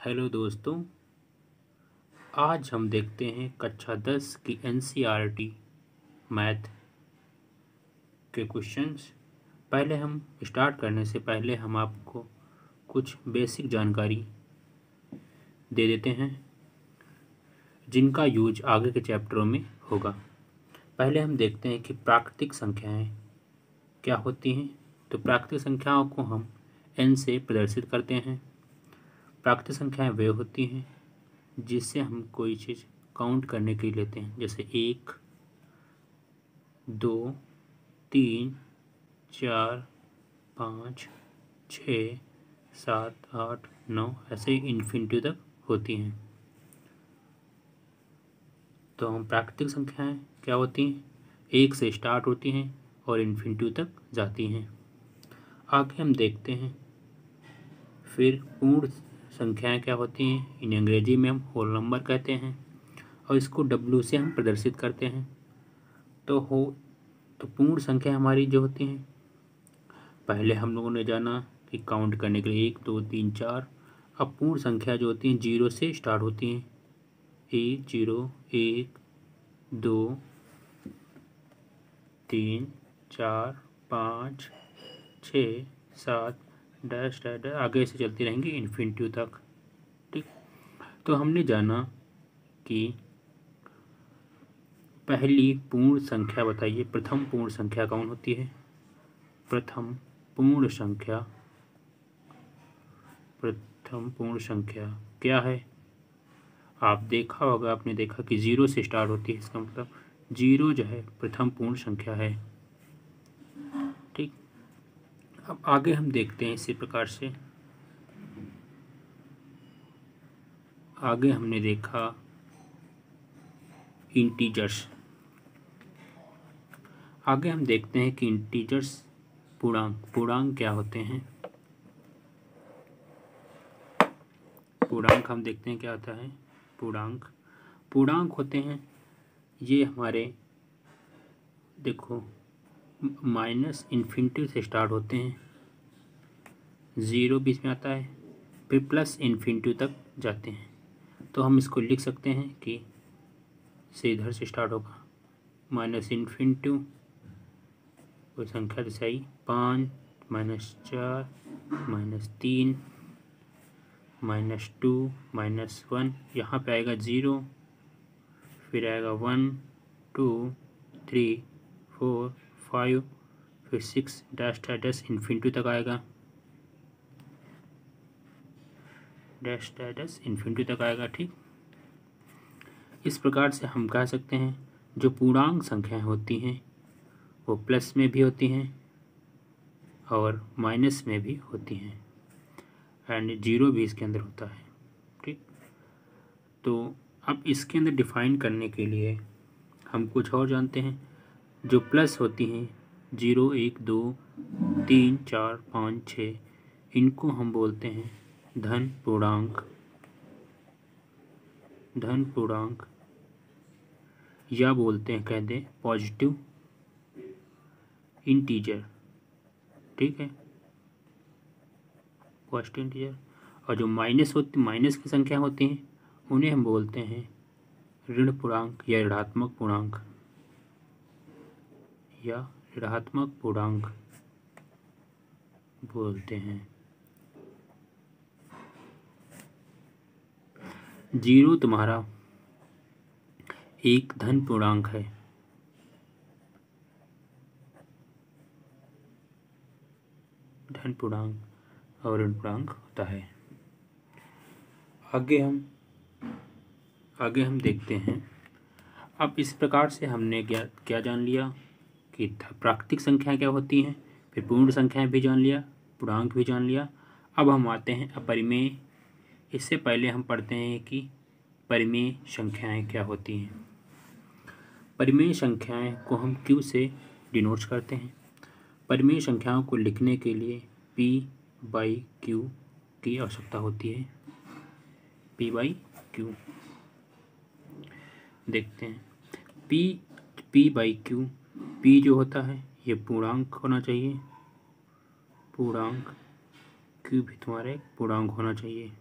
Hello दोस्तों, आज हम देखते हैं कक्षा 10 की NCERT मैथ के क्वेश्चंस। पहले हम स्टार्ट करने से पहले हम आपको कुछ बेसिक जानकारी दे देते हैं जिनका यूज आगे के चैप्टरों में होगा। पहले हम देखते हैं कि प्राकृतिक संख्याएं क्या होती हैं। तो प्राकृतिक संख्याओं को हम n से प्रदर्शित करते हैं। प्राकृतिक संख्याएं वे होती हैं जिससे हम कोई चीज़ काउंट करने के लिए लेते हैं, जैसे 1, 2, 3, 4, 5, 6, 7, 8, 9 ऐसे इन्फिनिटी तक होती हैं। तो हम प्राकृतिक संख्याएं क्या होती हैं, 1 से स्टार्ट होती हैं और इन्फिनिटी तक जाती हैं। आगे हम देखते हैं फिर पूर्ण संख्याएं क्या होती हैं। इन अंग्रेजी में हम होल नंबर कहते हैं और इसको W से हम प्रदर्शित करते हैं। तो पूर्ण संख्या हमारी जो होती हैं, पहले हम लोगों ने जाना कि काउंट करने के लिए 1, 2, 3, 4। अब पूर्ण संख्या जो होती हैं 0 से स्टार्ट होती हैं। 1, 0, 1, 2, 3, 4, 5, 6, 7 डैश डैश डैश आगे से चलती रहेंगी इन्फिनिटी तक। ठीक, तो हमने जाना कि पहली पूर्ण संख्या बताइए, प्रथम पूर्ण संख्या कौन होती है। प्रथम पूर्ण संख्या क्या है। आप देखा होगा, आपने देखा कि 0 से स्टार्ट होती है, इसका मतलब 0 जो है प्रथम पूर्ण संख्या है। ठीक, अब आगे हम देखते हैं इसी प्रकार से। आगे हमने देखा इंटीजर्स। आगे हम देखते हैं कि इंटीजर्स पूर्णांक क्या होते हैं। पूर्णांक हम देखते हैं क्या होता है। पूर्णांक होते हैं ये हमारे, देखो, माइनस इन्फिनिटी से स्टार्ट होते हैं, 0 बीच में आता है, फिर प्लस इन्फिनिटी तक जाते हैं। तो हम इसको लिख सकते हैं कि से इधर से स्टार्ट होगा, माइनस इन्फिनिटी कोई संख्या जैसे आई 5, -4, -3, -2, -1, यहाँ पे आएगा 0, फिर आएगा 1, 2, 3, 4, 5, फिर 6 डैश डैश डैश इन्फिनिटी तक आएगा, डैश डैश डैश इन्फिनिटी तक आएगा। ठीक, इस प्रकार से हम कह सकते हैं जो पूर्णांक संख्याएं होती हैं वो प्लस में भी होती हैं और माइनस में भी होती हैं, एंड 0 भी इसके अंदर होता है। ठीक, तो अब इसके अंदर डिफाइन करने के लिए हम कुछ और जानते हैं। जो प्लस होती हैं 0, 1, 2, 3, 4, 5, 6, इनको हम बोलते हैं धन पूर्णांक या बोलते हैं, कह दें, पॉजिटिव इंटीजर। ठीक है, पॉजिटिव इंटीजर। और जो माइनस की संख्या होती हैं उन्हें हम बोलते हैं ऋण पूर्णांक या ऋणात्मक पूर्णांक बोलते हैं। 0 तुम्हारा एक धन पूर्णांक है, धन पूर्णांक और ऋण पूर्णांक होता है। आगे हम देखते हैं। अब इस प्रकार से हमने क्या जान लिया कि प्राकृतिक संख्याएं क्या होती हैं, फिर पूर्ण संख्याएं भी जान लिया, पूर्णांक भी जान लिया। अब हम आते हैं अपरिमेय। इससे पहले हम पढ़ते हैं कि परिमेय संख्याएं क्या होती हैं। परिमेय संख्याएं को हम Q से डिनोट करते हैं। परिमेय संख्याओं को लिखने के लिए P/Q की आवश्यकता होती है। P/Q देखते हैं। P/Q, P जो होता है ये पूर्णांक होना चाहिए, Q भी तुम्हारा एक पूर्णांक होना चाहिए।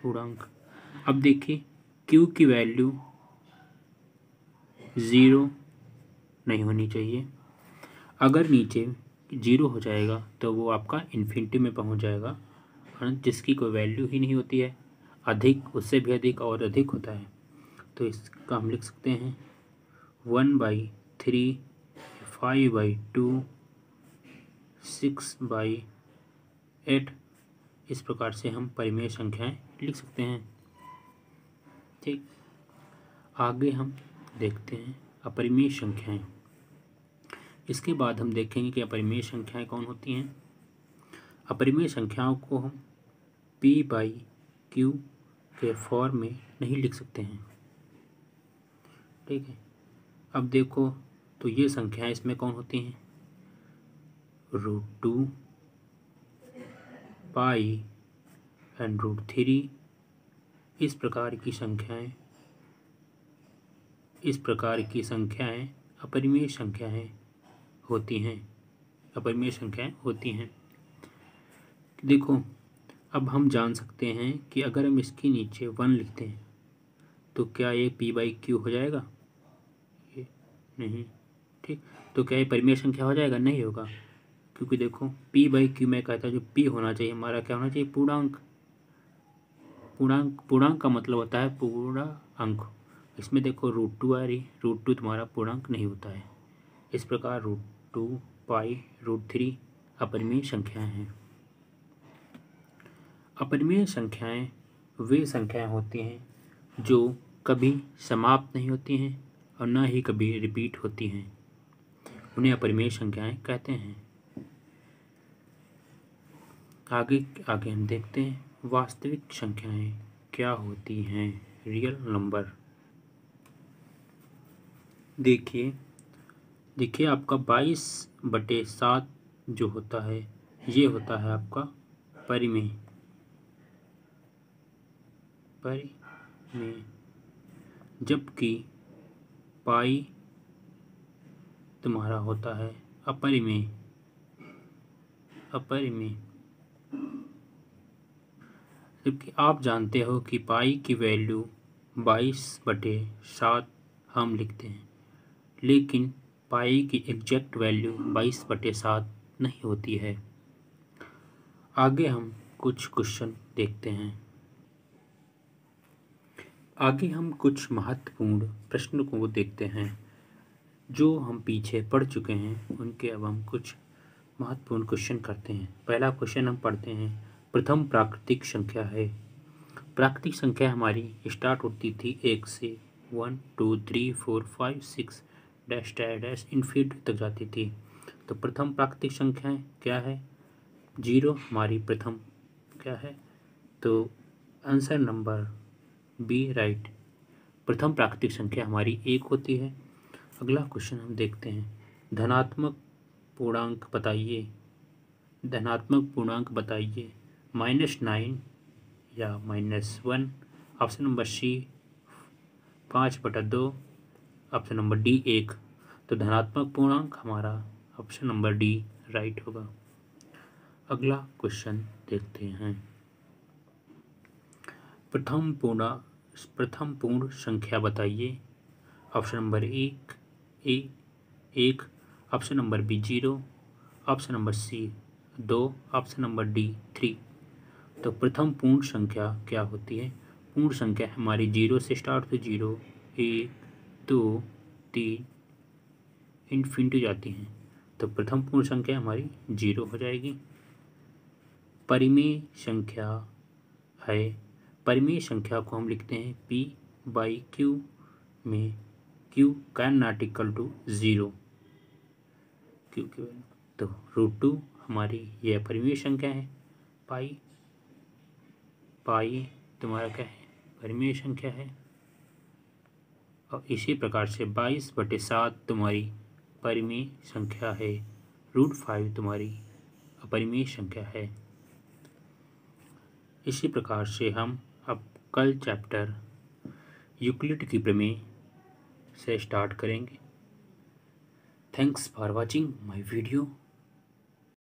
पूर्णांक। अब देखिए q की वैल्यू 0 नहीं होनी चाहिए। अगर नीचे 0 हो जाएगा तो वो आपका इन्फिनिटी में पहुंच जाएगा, जिसकी कोई वैल्यू ही नहीं होती है। अधिक, उससे भी अधिक और अधिक होता है। तो इसका हम लिख सकते हैं 1/3, 5/2, 6/8। इस प्रकार से हम परिमेय संख्याएं लिख सकते हैं। ठीक, आगे हम देखते हैं अपरिमेय संख्याएं। इसके बाद हम देखेंगे कि अपरिमेय संख्याएं कौन होती हैं। अपरिमेय संख्याओं को हम p/q के फॉर्म में नहीं लिख सकते हैं। ठीक है, अब देखो तो ये संख्याएं इसमें कौन होती हैं, √2, पाई एंड √3। इस प्रकार की संख्याएं अपरिमेय संख्याएं होती हैं। अपरिमेय संख्याएं होती हैं। देखो अब हम जान सकते हैं कि अगर हम इसके नीचे 1 लिखते हैं तो क्या ये p/q हो जाएगा, ये नहीं। ठीक, तो क्या ये परिमेय संख्या हो जाएगा, नहीं होगा, क्योंकि देखो p/q में कहता है जो p होना चाहिए हमारा क्या होना चाहिए, पूर्णांक। पूर्णांक का मतलब होता है पूरा अंक। इसमें देखो √2 आ रही, √2 तुम्हारा पूर्णांक नहीं होता है। इस प्रकार √2, पाई, √3 अपरिमेय संख्याएं हैं। अपरिमेय संख्याएं वे संख्याएं होती हैं जो कभी समाप्त नहीं होती हैं और न ही कभी रिपीट होती हैं, उन्हें अपरिमेय संख्याएं कहते हैं। आगे हम देखते हैं वास्तविक संख्याएं क्या होती हैं, रियल नंबर। देखिए आपका 22/7 जो होता है ये होता है आपका परिमेय। जबकि पाई तुम्हारा होता है अपरिमेय। जबकि आप जानते हो कि पाई की वैल्यू 22/7 हम लिखते हैं, लेकिन पाई की एग्जैक्ट वैल्यू 22/7 नहीं होती है। आगे हम कुछ क्वेश्चन देखते हैं। आगे हम कुछ महत्वपूर्ण प्रश्नों को देखते हैं जो हम पीछे पढ़ चुके हैं, उनके अब हम कुछ महत्वपूर्ण क्वेश्चन करते हैं। पहला क्वेश्चन हम पढ़ते हैं, प्रथम प्राकृतिक संख्या है। प्राकृतिक संख्या हमारी स्टार्ट होती थी 1 से, 1 2 3 4 5 6 डैश डैश डैश इन्फिनिटी तक जाती थी। तो प्रथम प्राकृतिक संख्या क्या है, 0 हमारी प्रथम क्या है, तो आंसर नंबर बी राइट। प्रथम प्राकृतिक संख्या हमारी 1 होती है। अगला क्वेश्चन हम देखते हैं, धनात्मक पूर्णांक बताइए। -9 या -1। Option number C 5/2, option number D 1। तो धनात्मक पूर्णांक हमारा ऑप्शन नंबर डी राइट होगा। अगला क्वेश्चन देखते हैं, प्रथम पूर्ण संख्या बताइए। Option number 1, option number B 0, option number C 2, option number D 3। तो प्रथम पूर्ण संख्या क्या होती है, पूर्ण संख्या हमारी 0 से स्टार्ट होती, 0 1 2 3 इन्फिनिटी जाती हैं। तो प्रथम पूर्ण संख्या हमारी 0 हो जाएगी। परिमेय संख्या है, परिमेय संख्या को हम लिखते हैं p/q में q can not equal to 0, तो √2 हमारी यह परिमेय संख्या है। पाई तुम्हारा क्या है, परिमेय संख्या है। और इसी प्रकार से 22/7 तुम्हारी परिमेय संख्या है। √5 तुम्हारी अपरिमेय संख्या है। इसी प्रकार से हम अब कल चैप्टर यूक्लिड की प्रमेय से स्टार्ट करेंगे। Thanks for watching my video.